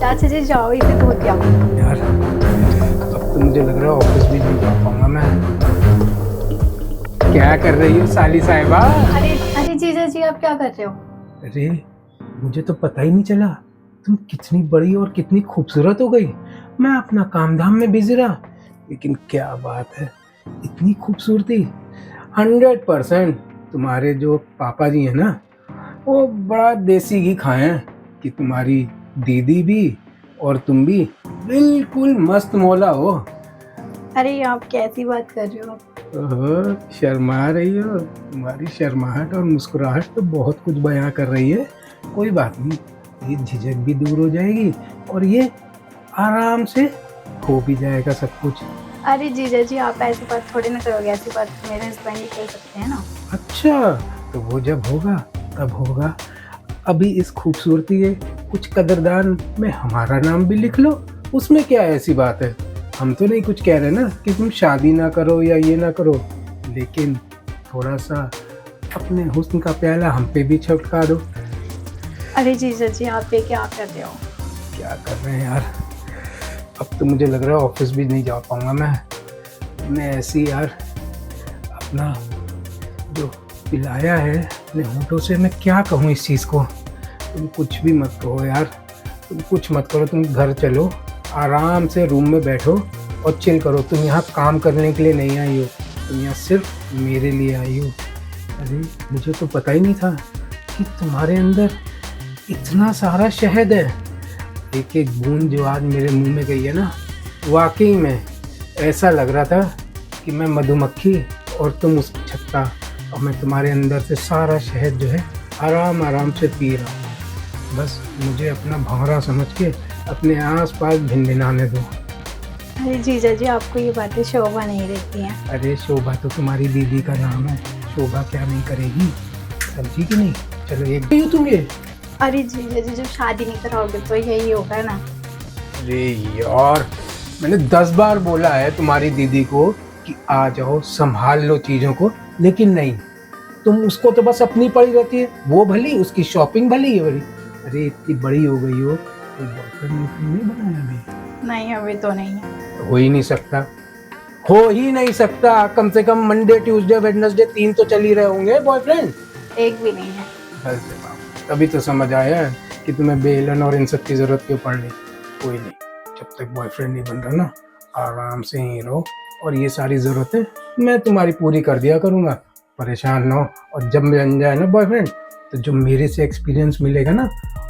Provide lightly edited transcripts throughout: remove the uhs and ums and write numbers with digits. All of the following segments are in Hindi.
चाचा जी जाओ, इसे धो दिया। यार अब तो मुझे लग रहा है ऑफिस भी नहीं जा पाऊंगा मैं। क्या कर रही हो साली साहिबा? अरे अरे जीजा जी, आप क्या कर रहे हो? अरे मुझे तो पता ही नहीं चला तुम कितनी बड़ी और कितनी खूबसूरत हो गई। मैं अपना काम धाम में बिजी रहा, लेकिन क्या बात है, इतनी खूबसूरती 100%। तुम्हारे जो पापा जी हैं ना, वो बड़ा देसी घी खाए हैं कि तुम्हारी दीदी भी और तुम भी बिल्कुल मस्त मौला हो। अरे आप कैसी बात कर रहे हो? ओहो, शर्मा रही हो। तुम्हारी शर्माहट और मुस्कुराहट तो बहुत कुछ बयां कर रही है। कोई बात नहीं, ये झिझक भी दूर हो जाएगी और ये आराम से हो भी जाएगा सब कुछ। अरे जीजा जी, आप ऐसी बात थोड़ी ना करोगे, ऐसी बात मेरे हस्बैंड ही कर सकते हैं ना। अच्छा, तो वो जब होगा तब होगा। अभी इस खूबसूरती के कुछ कदरदान में हमारा नाम भी लिख लो, उसमें क्या ऐसी बात है। हम तो नहीं कुछ कह रहे ना कि तुम शादी ना करो या ये ना करो, लेकिन थोड़ा सा अपने हुस्न का प्याला हम पे भी छटका दो। अरे जीजा जी, आप ये क्या कर रहे हो? क्या कर रहे हैं यार, अब तो मुझे लग रहा है ऑफिस भी नहीं जा पाऊंगा मैं ऐसे ही यार। अपना जो पिलाया है अपने होठों से, मैं क्या कहूँ इस चीज़ को। तुम कुछ भी मत कहो यार, तुम कुछ मत करो, तुम घर चलो, आराम से रूम में बैठो और चिल करो। तुम यहाँ काम करने के लिए नहीं आई हो, तुम यहाँ सिर्फ मेरे लिए आई हो। अरे मुझे तो पता ही नहीं था कि तुम्हारे अंदर इतना सारा शहद है। एक एक बूंद जो आज मेरे मुंह में गई है ना, वाकई में ऐसा लग रहा था कि मैं मधुमक्खी और तुम उस छत्ता, और मैं तुम्हारे अंदर से सारा शहद जो है आराम आराम से पी रहा हूँ। बस मुझे अपना भंवरा समझ के अपने आस पास भिनभिनाने दो। अरे जीजा जी, आपको ये बातें शोभा नहीं देती हैं। अरे शोभा तो तुम्हारी दीदी का नाम है, शोभा क्या नहीं करेगी, समझी कि नहीं। चलो एक भी हो तुम ये। अरे जीजा जी, जब शादी नहीं कराओगे तो यही होगा ना। अरे यार, मैंने 10 बार बोला है तुम्हारी दीदी को कि आ जाओ संभाल लो चीज़ों को, लेकिन नहीं, तुम उसको तो बस अपनी पड़ी रहती है। वो भली, उसकी शॉपिंग भली है बड़ी। अरे इतनी बड़ी हो गई हो, कोई बॉयफ्रेंड नहीं बनाया अभी? नहीं, अभी तो नहीं है। हो ही नहीं सकता, हो ही नहीं सकता। कम से कम मंडे ट्यूसडे वेडनेसडे 3 तो चल ही रहे होंगे बॉयफ्रेंड। एक भी नहीं है। अरे बाप, तभी तो समझ आया कि तुम्हें बेलन और इन सब की जरूरत क्यों पड़ रही। कोई नहीं, जब तक बॉयफ्रेंड नहीं बन रहा ना, आराम से ही रहो, और ये सारी ज़रूरतें मैं तुम्हारी पूरी कर दिया करूँगा, परेशान ना हो। और जब बन जाए ना बॉयफ्रेंड, तो जो मेरे से एक्सपीरियंस मिलेगा ना,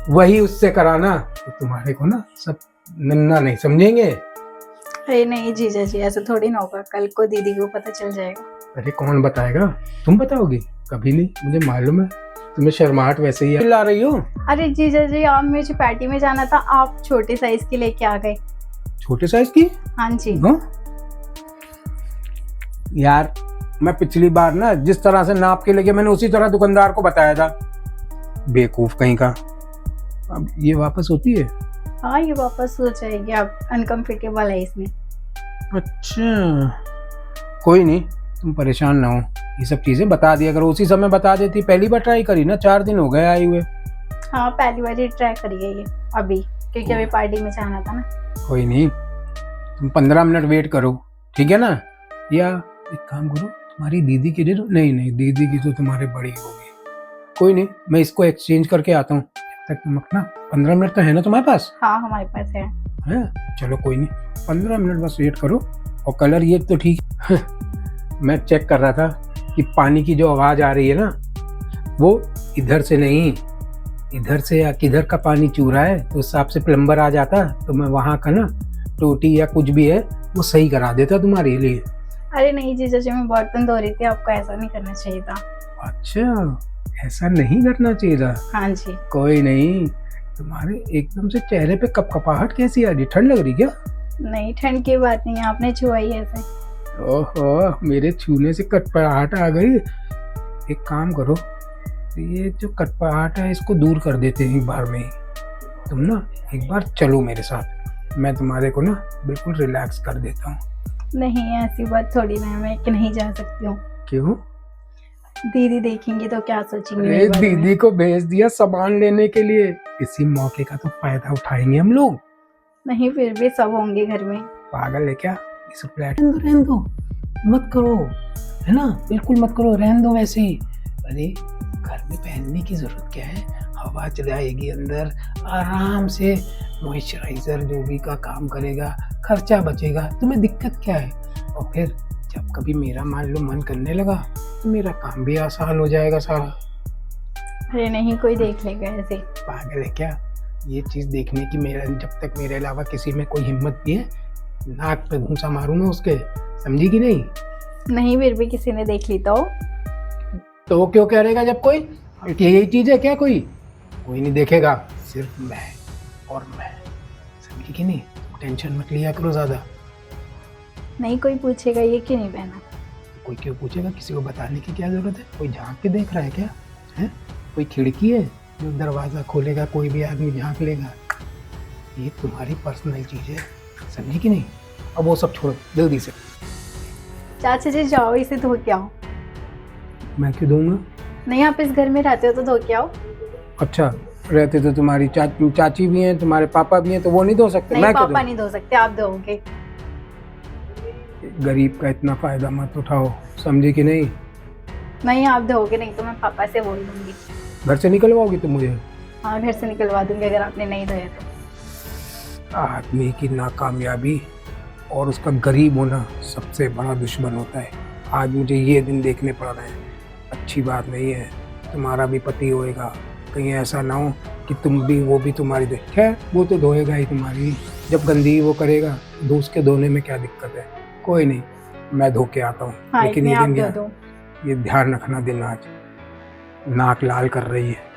वही उससे कराना, तो तुम्हारे को ना सब नन्ना नहीं समझेंगे। अरे नहीं जीजा जी, ऐसा थोड़ी ना होगा, कल को दीदी को पता चल जाएगा। अरे कौन बताएगा, तुम बताओगी? कभी नहीं, मुझे मालूम है तुम्हें शर्माहट वैसे ही ला रही हो। अरे जीजा जी, आप मुझे पार्टी में जाना था, आप छोटे साइज की लेके आ गए। छोटे साइज की? हाँ जी। हाँ? यार मैं पिछली बार ना जिस तरह से नाप के लेके, मैंने उसी तरह दुकानदार को बताया था। बेवकूफ कहीं का। अब ये वापस होती है? हाँ, ये वापस हो जाएगी, आप अनकंफर्टेबल है इसमें। अच्छा कोई नहीं, तुम परेशान ना हो, ये सब चीजें बता दिया करो, उसी समय बता देती। पहली बार ट्राई करी ना, 4 दिन हो गए आई हुए। हाँ, पहली बार ही ट्राई करिए ये अभी, क्योंकि अभी पार्टी में जाना था ना। कोई नहीं, तुम 15 मिनट वेट करो, ठीक है ना। या एक काम करो, तुम्हारी दीदी की दे दो। नहीं, दीदी की तो तुम्हारे बड़ी होगी। कोई नहीं, मैं इसको एक्सचेंज करके आता हूँ, जब तक तुम अपना 15 मिनट तो है ना तुम्हारे पास? हाँ, हमारे पास है। चलो कोई नहीं, 15 मिनट बस वेट करो। और कलर ये तो ठीक मैं चेक कर रहा था कि पानी की जो आवाज़ आ रही है ना, वो इधर से नहीं, इधर से या किधर का पानी चू रहा है, तो उस हिसाब से प्लम्बर आ जाता, तो मैं वहाँ का ना टोटी या कुछ भी है वो सही करा देता तुम्हारे लिए। अरे नहीं जीजा जी, मैं बर्तन धो रही थी, आपको ऐसा नहीं करना चाहिए था। अच्छा, ऐसा नहीं करना चाहिए था? हाँ जी। कोई नहीं, तुम्हारे एकदम से चेहरे पे कपकपाहट कैसी आ रही? ठंड लग रही क्या? नहीं, ठंड की बात नहीं है, आपने छुआई ऐसे। ओहो, मेरे छूने से कटपटाहट आ गई। एक काम करो, ये जो कटपटाहट है इसको दूर कर देते हैं एक बार में ही। तुम ना एक बार चलो मेरे साथ, मैं तुम्हारे को ना बिल्कुल रिलैक्स कर देता हूँ। नहीं, ऐसी बात थोड़ी ना है, मैं कि नहीं जा सकती हूँ। क्यों? दीदी देखेंगे तो क्या सोचेंगे अरे मेरे बारे में? दीदी को भेज दिया सामान लेने के लिए, इसी मौके का तो फायदा उठाएंगे हम लोग। नहीं, फिर भी सब होंगे घर में। पागल है क्या? इस फ्लैट रहने दो, मत करो, है ना, बिल्कुल मत करो, रहने दो वैसे ही। अरे घर में पहनने की जरूरत क्या है, हवा चलाएगी अंदर आराम से, मॉइस्चराइजर जो भी का काम करेगा, खर्चा बचेगा, तुम्हें दिक्कत क्या है? और फिर जब कभी मेरा मान लो मन करने लगा तो मेरा काम भी आसान हो जाएगा सारा। अरे नहीं, कोई देख लेगा ऐसे। पागल है क्या? ये चीज देखने की मेरा जब तक मेरे अलावा किसी में कोई हिम्मत भी है, नाक पे घूंसा मारूंगा उसके, समझी कि नहीं? नहीं, फिर भी किसी ने देख ली तो क्यों कह रहेगा जब कोई, यही चीज है क्या? कोई नहीं देखेगा, सिर्फ मैं और मैं, समझी कि नहीं? टेंशन मत लिया करो ज्यादा। नहीं, कोई पूछेगा ये क्यों नहीं पहना। कोई क्यों पूछेगा? किसी को बताने की क्या जरूरत है? कोई झांक के देख रहा है क्या? है कोई खिड़की है जो दरवाजा खोलेगा कोई भी आदमी झांक लेगा? ये तुम्हारी पर्सनल चीज है, समझी कि नहीं? अब वो सब छोड़ो जल्दी से। चाचा जी जाओ, इसे धो के आओ। मैं क्यों दूंगा? नहीं, आप इस घर में रहते हो तो धो के आओ। अच्छा, रहते तो तुम्हारी चाची भी हैं, तुम्हारे पापा भी हैं, तो वो नहीं धो सकते? नहीं, मैं पापा नहीं धो सकते, आप धोगे। गरीब का इतना फायदा मत उठाओ, समझे कि नहीं? नहीं, आप धोगे, नहीं तो मैं पापा से बोल दूंगी। घर से निकलवाओगी तुम मुझे? हाँ, घर से निकलवा दूंगी अगर आपने नहीं धोया तो। आदमी की नाकामयाबी और उसका गरीब होना सबसे बड़ा दुश्मन होता है। आज मुझे ये दिन देखने पड़ रहे हैं, अच्छी बात नहीं है। तुम्हारा भी पति होएगा, कहीं ऐसा ना हो कि तुम भी वो भी तुम्हारी दे। खैर वो तो धोएगा ही तुम्हारी, जब गंदी वो करेगा तो उसके धोने में क्या दिक्कत है? कोई नहीं, मैं धो के आता हूँ। हाँ, लेकिन ये आप दिन धो दो। ये ध्यान रखना, दिन आज नाक लाल कर रही है।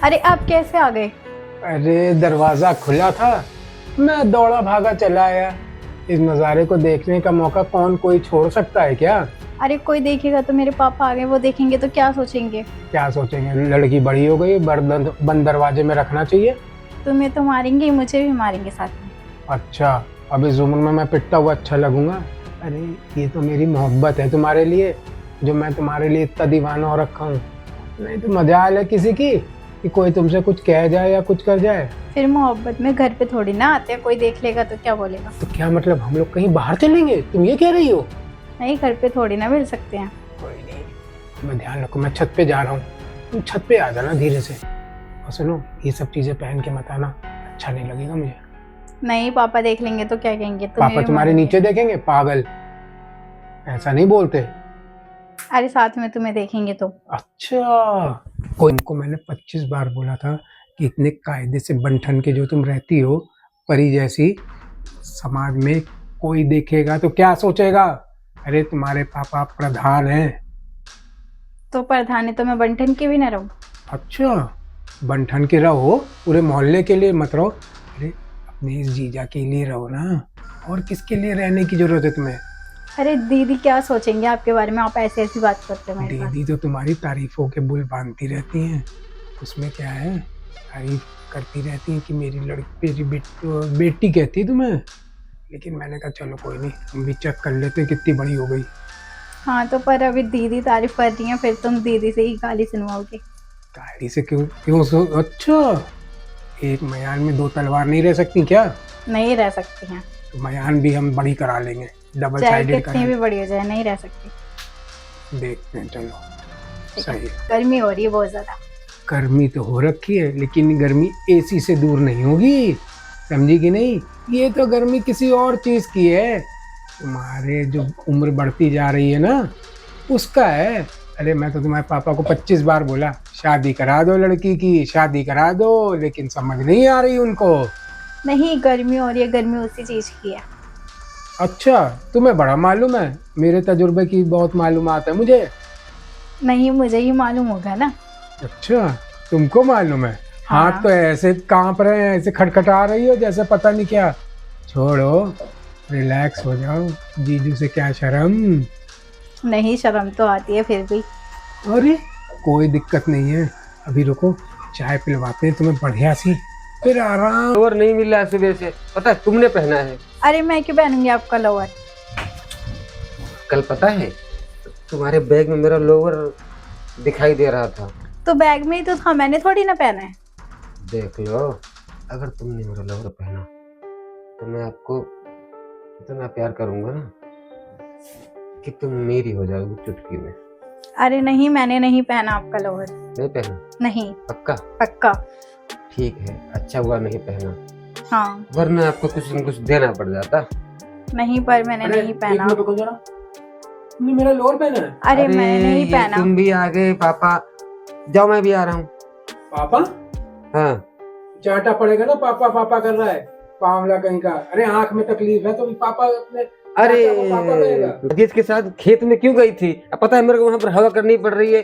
अरे आप कैसे आ गए? अरे दरवाजा खुला था, मैं दौड़ा भागा चला आया। इस नज़ारे को देखने का मौका कौन कोई छोड़ सकता है क्या? अरे कोई देखेगा तो मेरे पापा आ गए, वो देखेंगे तो क्या सोचेंगे? क्या सोचेंगे? लड़की बड़ी हो गई, बंद दरवाजे में रखना चाहिए। तुम्हें तो मारेंगे ही, मुझे भी मारेंगे साथ में। अच्छा, अब इस उम्र में मैं पिटता हुआ अच्छा लगूंगा? अरे ये तो मेरी मोहब्बत है तुम्हारे लिए, जो मैं तुम्हारे लिए इतना दीवाना हो रखा हूँ। नहीं तो मजाल है किसी की कि कोई तुमसे कुछ कह जाए या कुछ कर जाए। फिर मोहब्बत में घर पे थोड़ी ना आते हैं, कोई देख लेगा तो क्या बोलेगा? तो क्या मतलब हम लोग कहीं बाहर चलेंगे, तुम ये कह रही हो? नहीं, घर पे थोड़ी ना मिल सकते हैं। कोई नहीं, मैं ध्यान रखो, मैं छत पे जा रहा हूँ, तुम छत पे आ जाना धीरे से। और सुनो, ये सब चीजें पहन के मत आना, अच्छा नहीं लगेगा मुझे। नहीं, पापा देख लेंगे तो क्या कहेंगे? पापा तुम्हारे नीचे देखेंगे? पागल, ऐसा नहीं बोलते। अरे साथ में तुम्हें देखेंगे तो। अच्छा, कोई इनको मैंने 25 बार बोला था कि इतने कायदे से बंठन के जो तुम रहती हो परी जैसी, समाज में कोई देखेगा तो क्या सोचेगा? अरे तुम्हारे पापा प्रधान हैं। तो प्रधान है तो मैं बंठन की भी ना रहूं? अच्छा, बंठन के रहो, पूरे मोहल्ले के लिए मत रहो। अरे अपने इस जीजा के लिए रहो ना, और किसके लिए रहने की जरूरत है तुम्हें? अरे दीदी क्या सोचेंगे आपके बारे में, आप ऐसी ऐसी बात करते हो मेरे साथ। दीदी तो तुम्हारी तारीफों के बुल बांधती रहती हैं, उसमें क्या है? तारीफ करती रहती हैं कि मेरी लड़की, मेरी बेटी कहती है तुम्हें। लेकिन मैंने कहा चलो कोई नहीं, हम भी चेक कर लेते हैं कितनी बड़ी हो गई। हाँ तो पर अभी दीदी तारीफ कर रही हैं, फिर तुम दीदी से ही गाली सुनवाओगे। गाड़ी से क्यों क्यों अच्छा, एक मयान में दो तलवार नहीं रह सकती क्या? नहीं रह सकती हैं, तो मयान भी हम बड़ी करा लेंगे, डबल चाहे साइडेड कितनी भी बड़ी हो जाए, नहीं रह सकती। देखते हैं, चलो सही है। गर्मी हो रही है बहुत ज्यादा। गर्मी तो हो रखी है, लेकिन गर्मी एसी से दूर नहीं होगी, समझी कि नहीं? ये तो गर्मी किसी और चीज की है, तुम्हारे जो उम्र बढ़ती जा रही है ना, उसका है। अरे मैं तो तुम्हारे पापा को 25 बार बोला शादी करा दो, लड़की की शादी करा दो, लेकिन समझ नहीं आ रही उनको। नहीं, गर्मी हो रही है, गर्मी उसी चीज की है। अच्छा, तुम्हें बड़ा मालूम है, मेरे तजुर्बे की बहुत मालूमात है मुझे। नहीं, मुझे ही मालूम होगा ना। अच्छा, तुमको मालूम है? हाँ। हाथ तो ऐसे कांप रहे हैं, ऐसे खटखटा रही हो जैसे पता नहीं क्या। छोड़ो, रिलैक्स हो जाओ, जीजू से क्या शर्म। नहीं, शर्म तो आती है फिर भी। अरे कोई दिक्कत नहीं है, अभी रुको, चाय पिलवाते हैं तुम्हें बढ़िया सी, फिर आराम। लोअर नहीं मिल रहा है सुबह से, पता है तुमने पहना है। अरे मैं क्यों पहनूंगी आपका लोअर? कल पता है तुम्हारे बैग में मेरा लोवर दिखाई दे रहा था। तो बैग में ही तो था, मैंने थोड़ी ना पहना है। देख लो, अगर तुमने मेरा लोवर पहना तो मैं आपको इतना प्यार करूंगा ना कि तुम मेरी हो जाओगी चुटकी में। अरे नहीं, मैंने नहीं पहना आपका लोवर। नहीं पहना? नहीं। पक्का? पक्का। ठीक है, अच्छा हुआ नहीं पहना, हाँ। वरना आपको कुछ न कुछ देना पड़ जाता। नहीं, पर मैंने नहीं पहना। रुको जरा, तुमने मेरा लोअर पहना है? अरे मैंने नहीं ये पहना। तुम भी आ गए पापा। जाओ मैं भी आ रहा हूँ। पापा? हाँ चाटा पड़ेगा ना, पापा पापा कर रहा है पावला कहीं का। अरे आंख में तकलीफ है तो भी पापा अपने अरे चाचा को पापा कहेगा। राजेश के साथ खेत में क्यों गई थी? अब पता है मेरे को वहां पर हवा करनी पड़ रही है।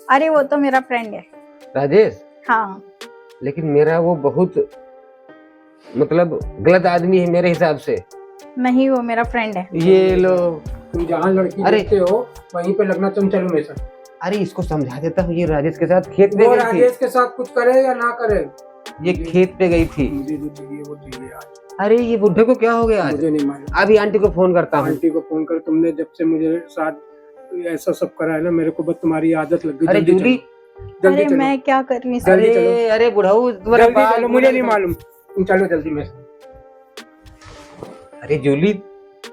अरे वो तो मेरा फ्रेंड है। राजेश, हाँ। लेकिन मेरा वो बहुत मतलब गलत आदमी है मेरे हिसाब से। नहीं, वो मेरा फ्रेंड है। ये लो। तुम जहाँ लड़की अरे। देखते हो वहीं पे लगना चंचल हमेशा। अरे इसको समझा देता हूँ, ये राजेश के साथ खेत पे वो गई थी। राजेश के साथ कुछ करे या ना करे, ये खेत पे गई थी। मुझे जो चाहिए वो चाहिए आज। अरे ये बुढ़े को क्या हो गया आज? मुझे नहीं मालूम। अभी आंटी को फोन करता हूँ। आंटी को फोन कर, तुमने जब से मुझे साथ ऐसा सब करा है ना, मेरे को बस तुम्हारी आदत लग गई। अरे जल्दी जूली, चलो, जल्दी अरे चलो, मैं क्या कर रही हूँ? जल्दी चलो। अरे अरे बुढ़ाऊ तुम्हारा जल्दी बाल चलो, मुझे नहीं मालूम, तुम चलो जल्दी में। अरे जूली,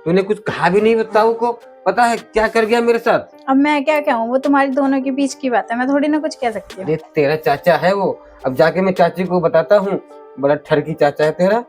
तूने कुछ कहा भी नहीं बताऊ को? पता है क्या कर गया मेरे साथ? अब मैं क्या कहूँ, वो तुम्हारी दोनों के बीच की बात है, मैं थोड़ी ना कुछ कह सकती हूँ। अरे तेरा चाचा है वो, अब जाके मैं चाची को बताता हूँ। बड़ा ठरकी चाचा है तेरा।